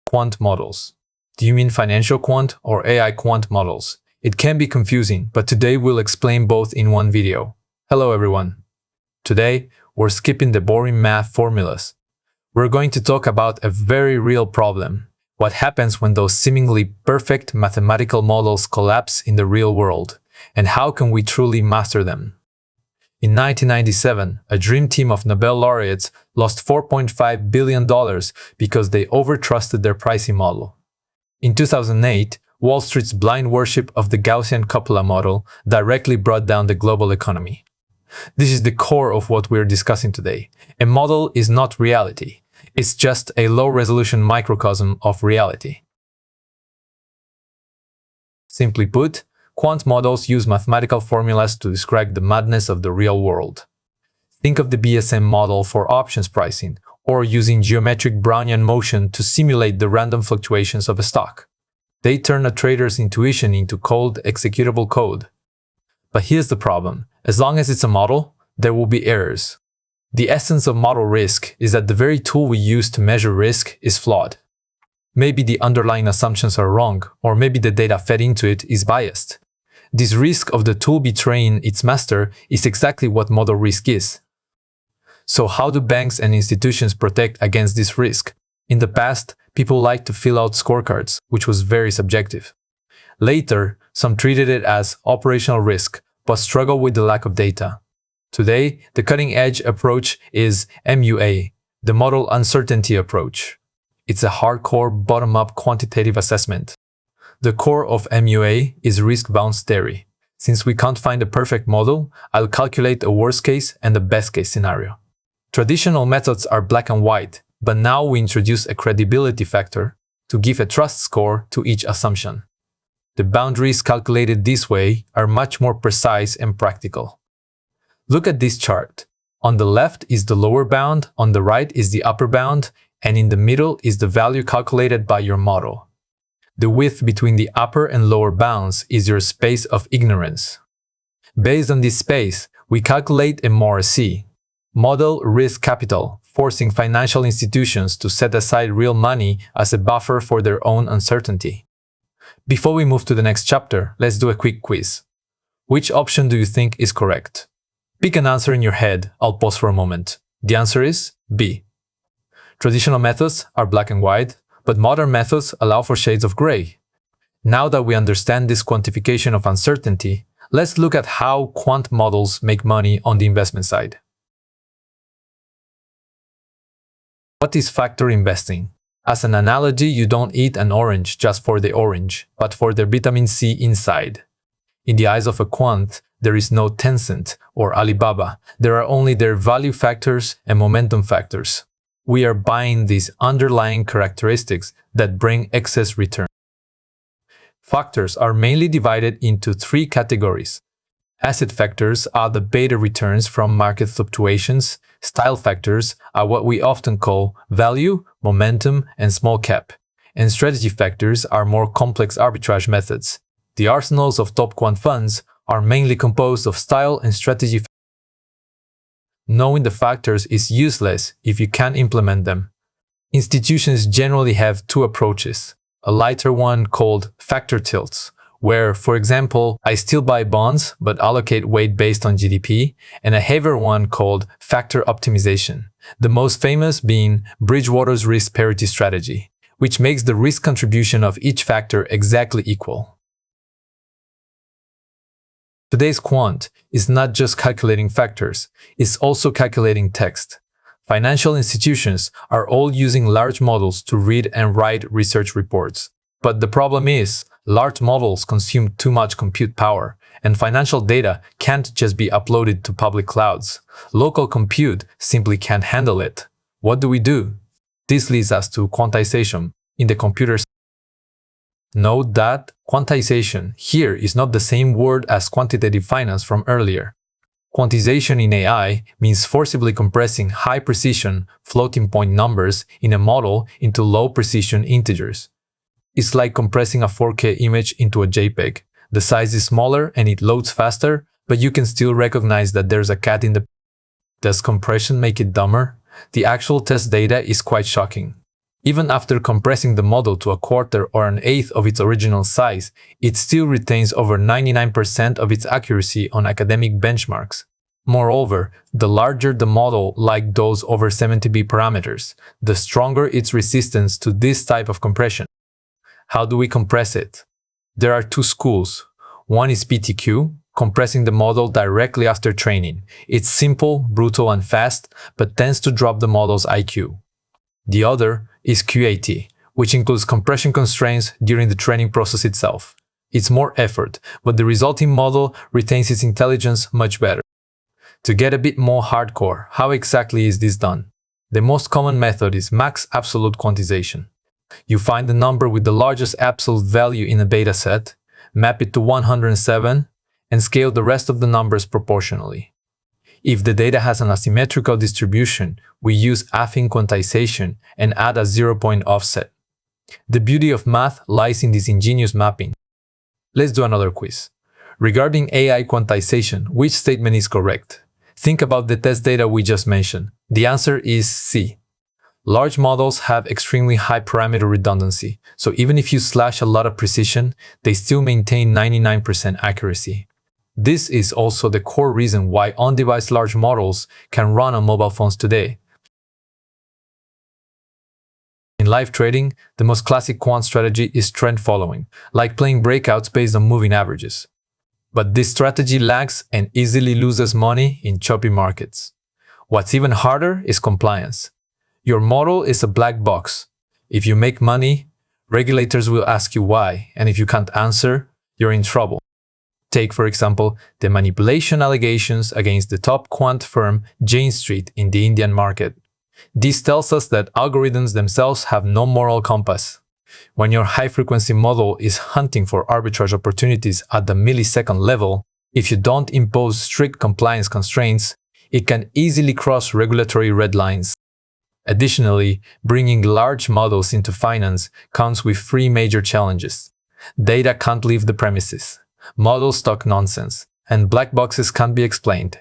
Quant models. Do you mean financial quant or AI quant models? It can be confusing, but today we'll explain both in one video. Hello everyone. Today, we're skipping the boring math formulas. We're going to talk about a very real problem. What happens when those seemingly perfect mathematical models collapse in the real world, and how can we truly master them? In 1997, a dream team of Nobel laureates lost $4.5 billion because they overtrusted their pricing model. In 2008, Wall Street's blind worship of the Gaussian cupola model directly brought down the global economy. This is the core of what we're discussing today. A model is not reality. It's just a low-resolution microcosm of reality. Simply put, quant models use mathematical formulas to describe the madness of the real world. Think of the BSM model for options pricing, or using geometric Brownian motion to simulate the random fluctuations of a stock. They turn a trader's intuition into cold, executable code. But here's the problem. As long as it's a model, there will be errors. The essence of model risk is that the very tool we use to measure risk is flawed. Maybe the underlying assumptions are wrong, or maybe the data fed into it is biased. This risk of the tool betraying its master is exactly what model risk is. So how do banks and institutions protect against this risk? In the past, people liked to fill out scorecards, which was very subjective. Later, some treated it as operational risk, but struggled with the lack of data. Today, the cutting-edge approach is MUA, the Model Uncertainty Approach. It's a hardcore bottom-up quantitative assessment. The core of MUA is risk-bound theory. Since we can't find a perfect model, I'll calculate a worst case and a best case scenario. Traditional methods are black and white, but now we introduce a credibility factor to give a trust score to each assumption. The boundaries calculated this way are much more precise and practical. Look at this chart. On the left is the lower bound, on the right is the upper bound, and in the middle is the value calculated by your model. The width between the upper and lower bounds is your space of ignorance. Based on this space, we calculate a MoRC, model risk capital, forcing financial institutions to set aside real money as a buffer for their own uncertainty. Before we move to the next chapter, let's do a quick quiz. Which option do you think is correct? Pick an answer in your head. I'll pause for a moment. The answer is B. Traditional methods are black and white, but modern methods allow for shades of gray. Now that we understand this quantification of uncertainty, let's look at how quant models make money on the investment side. What is factor investing? As an analogy, you don't eat an orange just for the orange, but for the vitamin C inside. In the eyes of a quant, there is no Tencent or Alibaba. There are only their value factors and momentum factors. We are buying these underlying characteristics that bring excess return. Factors are mainly divided into three categories. Asset factors are the beta returns from market fluctuations. Style factors are what we often call value, momentum, and small cap. And strategy factors are more complex arbitrage methods. The arsenals of top quant funds are mainly composed of style and strategy. Knowing the factors is useless if you can't implement them. Institutions generally have two approaches. A lighter one called factor tilts, where, for example, I still buy bonds but allocate weight based on GDP, and a heavier one called factor optimization, the most famous being Bridgewater's risk parity strategy, which makes the risk contribution of each factor exactly equal. Today's quant is not just calculating factors, it's also calculating text. Financial institutions are all using large models to read and write research reports. But the problem is, large models consume too much compute power, and financial data can't just be uploaded to public clouds. Local compute simply can't handle it. What do? This leads us to quantization in the computer. Note that quantization here is not the same word as quantitative finance from earlier. Quantization in AI means forcibly compressing high-precision floating-point numbers in a model into low-precision integers. It's like compressing a 4K image into a JPEG. The size is smaller and it loads faster, but you can still recognize that there's a cat in the... Does compression make it dumber? The actual test data is quite shocking. Even after compressing the model to a quarter or an eighth of its original size, it still retains over 99% of its accuracy on academic benchmarks. Moreover, the larger the model, like those over 70B parameters, the stronger its resistance to this type of compression. How do we compress it? There are two schools. One is PTQ, compressing the model directly after training. It's simple, brutal, and fast, but tends to drop the model's IQ. The other is QAT, which includes compression constraints during the training process itself. It's more effort, but the resulting model retains its intelligence much better. To get a bit more hardcore, how exactly is this done? The most common method is max absolute quantization. You find the number with the largest absolute value in a dataset, map it to 107, and scale the rest of the numbers proportionally. If the data has an asymmetrical distribution, we use affine quantization and add a 0-point offset. The beauty of math lies in this ingenious mapping. Let's do another quiz. Regarding AI quantization, which statement is correct? Think about the test data we just mentioned. The answer is C. Large models have extremely high parameter redundancy, so even if you slash a lot of precision, they still maintain 99% accuracy. This is also the core reason why on-device large models can run on mobile phones today. In live trading, the most classic quant strategy is trend following, like playing breakouts based on moving averages. But this strategy lags and easily loses money in choppy markets. What's even harder is compliance. Your model is a black box. If you make money, regulators will ask you why, and if you can't answer, you're in trouble. Take, for example, the manipulation allegations against the top quant firm Jane Street in the Indian market. This tells us that algorithms themselves have no moral compass. When your high-frequency model is hunting for arbitrage opportunities at the millisecond level, if you don't impose strict compliance constraints, it can easily cross regulatory red lines. Additionally, bringing large models into finance comes with three major challenges. Data can't leave the premises. Models talk nonsense, and black boxes can't be explained.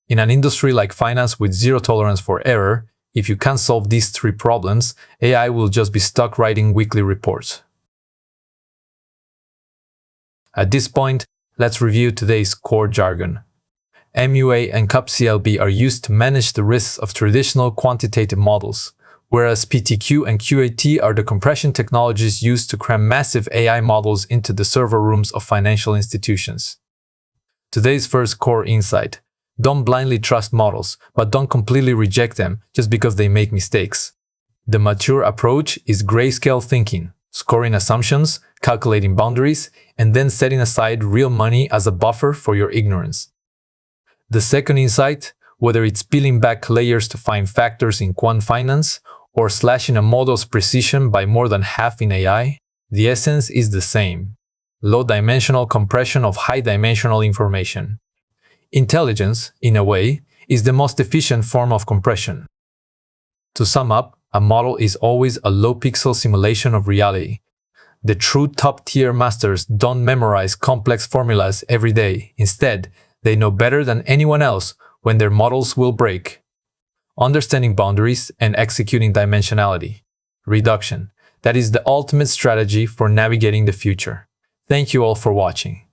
In an industry like finance with zero tolerance for error, if you can't solve these three problems, AI will just be stuck writing weekly reports. At this point, let's review today's core jargon. MUA and CUP-CLB are used to manage the risks of traditional quantitative models, whereas PTQ and QAT are the compression technologies used to cram massive AI models into the server rooms of financial institutions. Today's first core insight: don't blindly trust models, but don't completely reject them just because they make mistakes. The mature approach is grayscale thinking, scoring assumptions, calculating boundaries, and then setting aside real money as a buffer for your ignorance. The second insight: whether it's peeling back layers to find factors in quant finance or slashing a model's precision by more than half in AI, the essence is the same: low-dimensional compression of high-dimensional information. Intelligence, in a way, is the most efficient form of compression. To sum up, a model is always a low-pixel simulation of reality. The true top-tier masters don't memorize complex formulas every day. Instead, they know better than anyone else when their models will break. Understanding boundaries and executing dimensionality. Reduction. That is the ultimate strategy for navigating the future. Thank you all for watching.